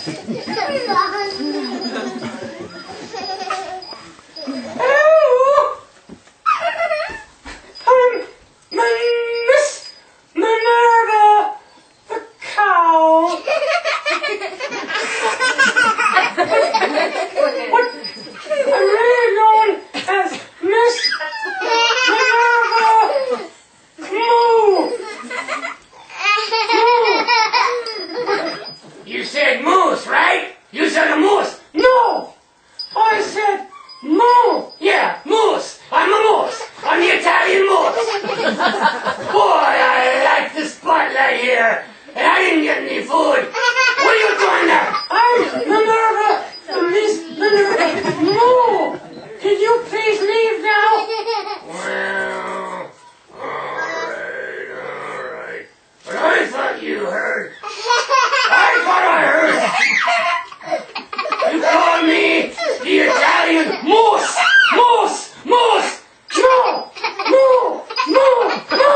Miss Minerva the cow. What? I'm really known as Miss Minerva Moo. You said moose, right? You said a moose. No! I said moo. Yeah, moose. I'm a moose. I'm the Italian moose. Boy, I like the spotlight here. And I didn't get any food. What are you doing there? I'm Minerva, Miss Minerva Moo. Could you please leave now? Well, alright. But I thought you heard. You called me the Italian moose! Moose! Moose! No! No! No! No!